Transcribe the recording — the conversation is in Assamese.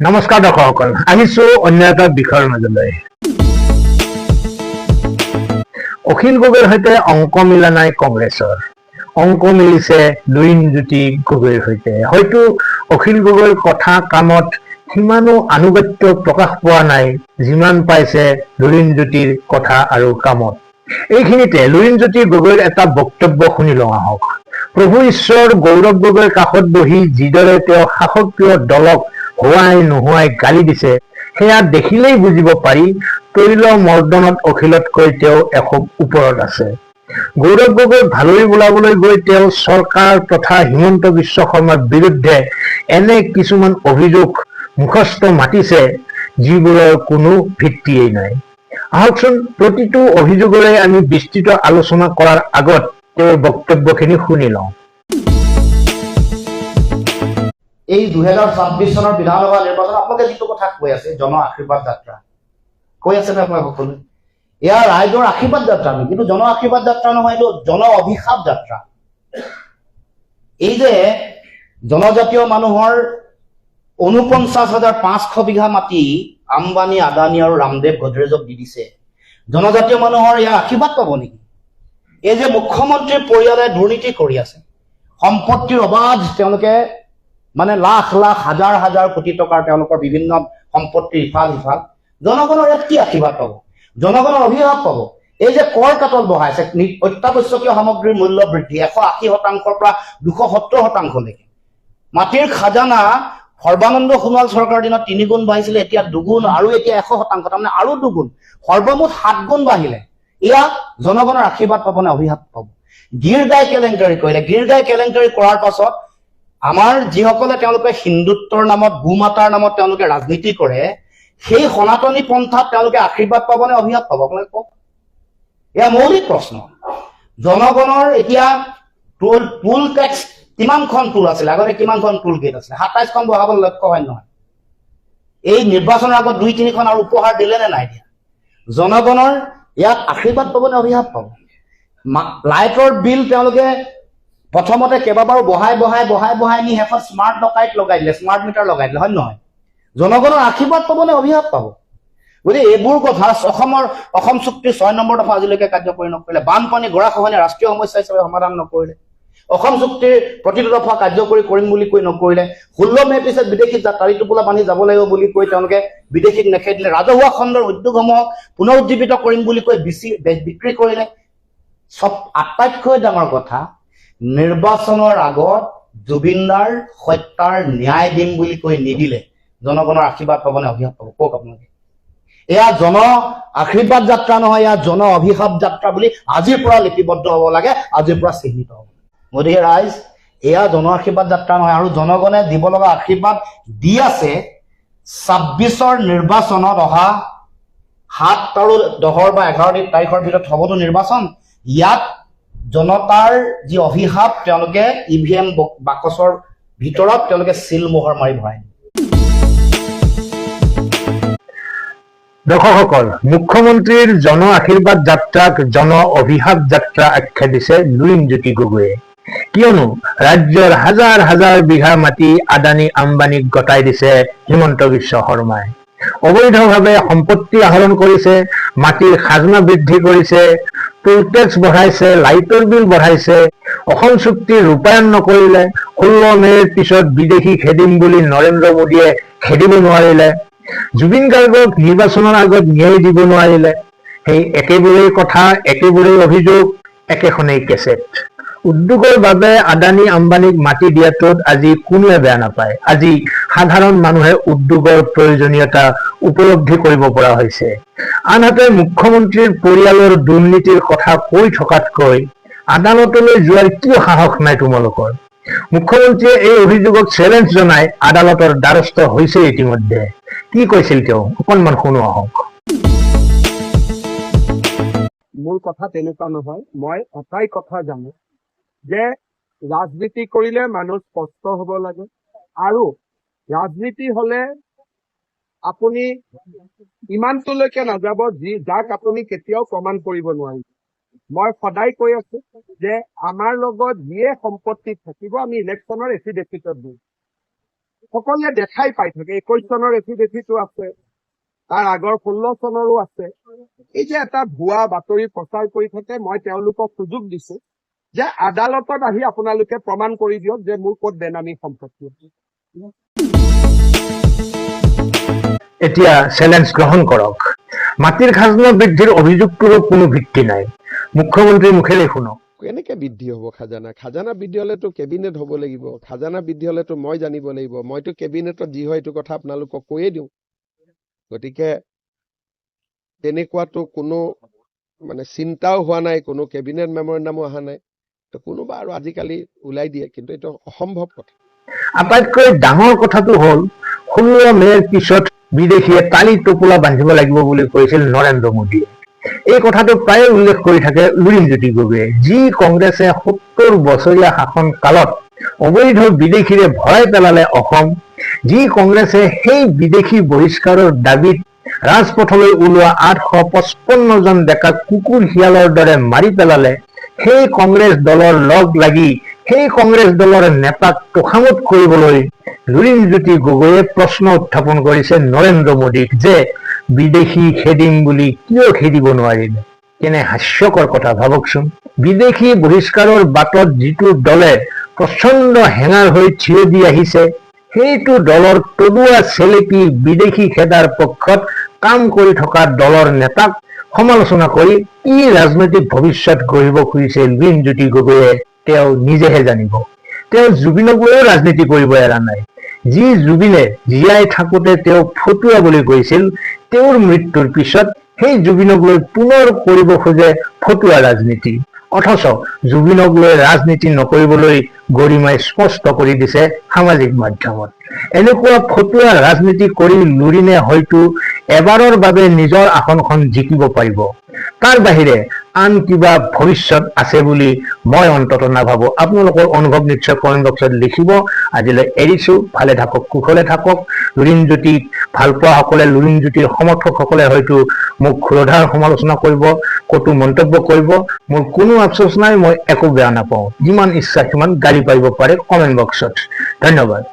নমস্কাৰ দৰ্শকসকল, আহিছো অন্য এটা বিষয়ৰ মাজলৈ। অখিল গগৈৰ সৈতে অংক মিলা নাই কংগ্ৰেছৰ। অংক মিলিছে লুৰিণজ্যোতি গগৈৰ সৈতে। হয়তো অখিল গগৈৰ কথা কামত সিমানো আনুগত্য প্ৰকাশ পোৱা নাই যিমান পাইছে লুৰিণজ্যোতিৰ কথা আৰু কামত। এইখিনিতে লুৰিণজ্যোতি গগৈৰ এটা বক্তব্য শুনি লওঁ আহক। প্ৰভু ঈশ্বৰ গৌৰৱ গগৈৰ কাষত বহি যিদৰে তেওঁ শাসকীয় দলক হোৱাই নোহোৱাই গালি দিছে, সেয়া দেখিলেই বুজিব পাৰি তৈল মৰ্দনত অখিলতকৈ তেওঁ এখোপ ওপৰত আছে। গৌৰৱ গগৈক ভালৰি বোলাবলৈ গৈ তেওঁ চৰকাৰ তথা হিমন্ত বিশ্ব শৰ্মাৰ বিৰুদ্ধে এনে কিছুমান অভিযোগ মুখস্থ মাতিছে যিবোৰৰ কোনো ভিত্তিয়েই নাই। আহকচোন প্ৰতিটো অভিযোগৰে আমি বিস্তৃত আলোচনা কৰাৰ আগত তেওঁৰ বক্তব্যখিনি শুনি লওঁ। এই 2026 চনৰ বিধানসভা নিৰ্বাচন আপোনালোকে যিটো কথা কৈ আছে জন আশীৰ্বাদ যাত্ৰা কৈ আছে আপোনালোকে সকলোৱে, এয়া ৰাইজৰ আশীৰ্বাদ যাত্ৰা নহয়, কিন্তু জন আশীৰ্বাদ যাত্ৰা নহয়, এইটো জন অভিশাপ যাত্ৰা। এই যে জনজাতীয় মানুহৰ 49,500 বিঘা মাটি আম্বানী, আদানী আৰু ৰামদেৱ গডৰেজক দি দিছে, জনজাতীয় মানুহৰ ইয়াৰ আশীৰ্বাদ পাব নেকি? এই যে মুখ্যমন্ত্ৰীৰ পৰিয়ালে দুৰ্নীতি কৰি আছে, সম্পত্তিৰ অবাধ তেওঁলোকে মানে লাখ লাখ হাজাৰ হাজাৰ কোটি টকাৰ তেওঁলোকৰ বিভিন্ন সম্পত্তি ইফাল সিফাল, জনগণৰ ইয়াত কি আশীৰ্বাদ পাব? জনগণৰ অভিশাপ পাব। এই যে কৰ কাটল বঢ়াইছে, অত্যাৱশ্যকীয় সামগ্ৰীৰ মূল্য বৃদ্ধি 180% পৰা 270%লৈকে, মাটিৰ খাজানা সৰ্বানন্দ সোণোৱাল চৰকাৰৰ দিনত 3 গুণ বাঢ়িছিলে, এতিয়া 2 গুণ, আৰু এতিয়া 100%, তাৰমানে আৰু 2 গুণ, সৰ্বমুঠ 7 গুণ বাঢ়িলে। এয়া জনগণৰ আশীৰ্বাদ পাব নে অভিশাপ পাব? গিৰগাই কেলেংকাৰী কৰিলে, গিৰগাই কেলেংকাৰী কৰাৰ পাছত আমাৰ যিসকলে তেওঁলোকে হিন্দুত্বৰ নামত, গোমাতাৰ নামত তেওঁলোকে ৰাজনীতি কৰে, সেই সনাতনী পন্থাত তেওঁলোকে আশীৰ্বাদ পাব নে অভিশাপ পাব? আপোনালোকে কওক। এয়া মৌলিক প্ৰশ্ন। জনগণৰ এতিয়া টুল টেক্স কিমানখন টুল আছিলে, আগতে কিমানখন টুল গেট আছিলে? 27খন বঢ়াবলৈ লক্ষ্য হয় নহয়? এই নিৰ্বাচনৰ আগত 2-3খন আৰু উপহাৰ দিলে নে নাই দিয়া? জনগণৰ ইয়াত আশীৰ্বাদ পাব নে অভিশাপ পাব? লাইটৰ বিল তেওঁলোকে প্ৰথমতে কেইবাবাৰো বঢ়াই নি শেষত স্মাৰ্ট ডকাইট লগাই দিলে, স্মাৰ্ট মিটাৰ লগাই দিলে, হয় নহয়? জনগণৰ আশীৰ্বাদ পাব নে অভিশাপ পাব? গতিকে এইবোৰ কথা অসম চুক্তিৰ 6 নম্বৰ দফা আজিলৈকে কাৰ্যকৰী নকৰিলে, বানপানী গৰাখহনীয়া ৰাষ্ট্ৰীয় সমস্যা হিচাপে সমাধান নকৰিলে, অসম চুক্তিৰ প্ৰতিটো দফা কাৰ্যকৰী কৰিম বুলি কৈ নকৰিলে, 16 মে'ৰ পিছত বিদেশী তাৰি টোপোলা বান্ধি যাব লাগিব বুলি কৈ তেওঁলোকে বিদেশীক নেখেদিলে, ৰাজহুৱা খণ্ডৰ উদ্যোগসমূহক পুনৰুজ্জীৱিত কৰিম বুলি কৈ বিক্ৰী কৰিলে। আটাইতকৈ ডাঙৰ কথা, নিৰ্বাচনৰ আগত জুবিনদাৰ হত্যাৰ ন্যায় দিম বুলি কৈ নিদিলে, জনগণৰ আশীৰ্বাদ পাব নে অভিশাপ পাব? কওক আপোনালোকে। এয়া জন আশীৰ্বাদ যাত্ৰা নহয়, এয়া জন অভিশাপ যাত্ৰা বুলি আজিৰ পৰা লিপিবদ্ধ হ'ব লাগে, আজিৰ পৰা চিহ্নিত হ'ব। গতিকে ৰাইজ, এয়া জন আশীৰ্বাদ যাত্ৰা নহয়, আৰু জনগণে দিব লগা আশীৰ্বাদ দি আছে। 26ৰ নিৰ্বাচনত অহা 7 আৰু 10 বা 11 তাৰিখৰ ভিতৰত হ'বতো নিৰ্বাচন। ইয়াত জনতাৰ যি অভিশাপ তেওঁলোকে EVM বাকচৰ ভিতৰত তেওঁলোকে চিলমোহৰ মাৰি ভৰাই। দৰ্শকসকল, মুখ্যমন্ত্ৰীৰ জন আশীৰ্বাদ যাত্ৰাক জন অভিশাপ যাত্ৰা আখ্যা দিছে লুৰিণজ্যোতি গগৈয়ে। কিয়নো ৰাজ্যৰ হাজাৰ হাজাৰ বিঘা মাটি আদানী আম্বানীক গতাই দিছে হিমন্ত বিশ্ব শৰ্মাই। অবৈধভাৱে সম্পত্তি আহৰণ কৰিছে, মাটিৰ খাজনা বৃদ্ধি কৰিছে, টোল টেক্স বঢ়াইছে, লাইটৰ বিল বঢ়াইছে, অসম চুক্তি ৰূপায়ণ নকৰিলে, 16 মে'ৰ পিছত বিদেশী খেদিম বুলি নৰেন্দ্ৰ মোদীয়ে খেদিব নোৱাৰিলে, জুবিন গাৰ্গক নিৰ্বাচনৰ আগত ন্যায় দিব নোৱাৰিলে। সেই একেবোৰেই কথা, একেবোৰেই অভিযোগ, একেখনেই কেছেট। উদ্যোগৰ বাবে আদানী আম্বানীক মাটি দিয়াটোত আজি কোনোৱে বেয়া নাপায়। আজি সাধাৰণ মানুহে উদ্যোগৰ প্ৰয়োজনীয়তা উপলব্ধি কৰিব পৰা হৈছে। আনহাতে মুখ্যমন্ত্ৰীৰ পৰিয়ালৰ দুৰ্নীতিৰ কথা কৈ থকাতকৈ আদালতলৈ যোৱাৰ কিয় সাহস নাই তোমালোকৰ? মুখ্যমন্ত্ৰীয়ে এই অভিযোগক চেলেঞ্জ জনাই আদালতৰ দ্বাৰস্থ হৈছে ইতিমধ্যে। কি কৈছিল তেওঁ, অকণমান শুনো আহক। মোৰ কথা তেনেকুৱা নহয়। মই এটাই কথা জানো যে ৰাজনীতি কৰিলে মানুহ স্পষ্ট হ'ব লাগে, আৰু ৰাজনীতি হলে আপুনি ইমানটোলৈকে নাযাব যাক আপুনি কেতিয়াও প্ৰমাণ কৰিব নোৱাৰিব। মই সদায় কৈ আছো যে আমাৰ লগত যিয়ে সম্পত্তি থাকিব আমি ইলেকশ্যনৰ এফিডেভিটত দিম। সকলোৱে দেখাই পাই থাকে। 21 চনৰ এফিডেভিটো আছে, তাৰ আগৰ 16 চনৰো আছে। এই যে এটা ভুৱা বাতৰি প্ৰচাৰ কৰি থাকে, মই তেওঁলোকক সুযোগ দিছো যে আদালতত আহি আপোনালোকে প্ৰমাণ কৰি দিয়ক যে মোৰ ক'ত বেনামী সম্পত্তি আছে। এতিয়া চেলেঞ্জ গ্ৰহণ কৰক। মাটিৰ খাজনা বৃদ্ধিৰ অভিযোগটোৰো কোনো ভিত্তি নাই। মুখ্যমন্ত্ৰীৰ মুখেৰে শুনক। কেনেকে বৃদ্ধি হ'ব খাজানা? খাজানা বৃদ্ধি হলেতো কেবিনেট হ'ব লাগিব। খাজানা বৃদ্ধি হলেতো মই জানিব লাগিব। মইতো কেবিনেটত যি হয় এইটো কথা আপোনালোকক কৈয়ে দিওঁ। গতিকে তেনেকুৱাতো কোনো মানে চিন্তাও হোৱা নাই, কোনো কেবিনেট মেমৰেণ্ডামো অহা নাই। তো কোনোবা আৰু আজিকালি ওলাই দিয়ে, কিন্তু এইটো অসম্ভৱ কথা। আটাইতকৈ ডাঙৰ কথাটো হ'ল 16 মে'ৰ পিছত বিদেশীয়ে তালি টোপোলা বান্ধিব লাগিব বুলি কৈছিল নৰেন্দ্ৰ মোদীয়ে। এই কথাটো প্ৰায়ে উল্লেখ কৰি থাকে লুৰিণজ্যোতি গগৈয়ে। যি কংগ্ৰেছে 70 বছৰীয়া শাসন কালত অবৈধ বিদেশীৰে ভৰাই পেলালে অসম, যি কংগ্ৰেছে সেই বিদেশী বহিষ্কাৰৰ দাবীত ৰাজপথলৈ ওলোৱা 855 জন ডেকাক কুকুৰ শিয়ালৰ দৰে মাৰি পেলালে, সেই কংগ্ৰেছ দলৰ লগ লাগি সেই কংগ্ৰেছ দলৰ নেতাক তোষামোদ কৰিবলৈ লুৰিণজ্যোতি গগৈয়ে প্ৰশ্ন উত্থাপন কৰিছে নৰেন্দ্ৰ মোদীক যে বিদেশী খেদিম বুলি কিয় খেদিব নোৱাৰিলে। কেনে হাস্যকৰ কথা ভাবকচোন। বিদেশী বহিষ্কাৰৰ বাটত যিটো দলে প্ৰচণ্ড হেঙাৰ হৈ থিয় দি আহিছে, সেইটো দলৰ তলুৱা চেলেপি বিদেশী খেদাৰ পক্ষত কাম কৰি থকা দলৰ নেতাক সমালোচনা কৰি কি ৰাজনৈতিক ভৱিষ্যত গঢ়িব খুজিছে লুৰিণজ্যোতি গগৈয়ে তেওঁ নিজেহে জানিব। তেওঁ জুবিনকলৈও ৰাজনীতি কৰিব এৰা নাই। যি জুবিনে জীয়াই থাকোঁতে তেওঁক ফটুৱা বুলি কৈছিল, তেওঁৰ মৃত্যুৰ পিছত সেই জুবিনক লৈ পুনৰ কৰিব খোজে ফটুৱা ৰাজনীতি। অথচ জুবিনক লৈ ৰাজনীতি নকৰিবলৈ গৰিমাই স্পষ্ট কৰি দিছে সামাজিক মাধ্যমত। এনেকুৱা ফটুৱা ৰাজনীতি কৰি লুৰিণে হয়তো এবাৰৰ বাবে নিজৰ আসনখন জিকিব পাৰিব। তাৰ বাহিৰে আন কিবা ভৱিষ্যত আছে বুলি মই অন্তত নাভাবো। আপোনালোকৰ অনুভৱ নিশ্চয় কমেণ্ট বক্সত লিখিব। আজিলৈ এৰিছো। ভালে থাকক, কুশলে থাকক। লুৰিণজ্যোতিক ভাল পোৱা সকলে, লুৰিণজ্যোতিৰ সমৰ্থকসকলে হয়তো মোক ক্ষুৰধাৰ সমালোচনা কৰিব, কটু মন্তব্য কৰিব। মোৰ কোনো আফচোচ নাই, মই একো বেয়া নাপাওঁ। যিমান ইচ্ছা সিমান গালি পাৰিব পাৰে কমেণ্ট বক্সত। ধন্যবাদ।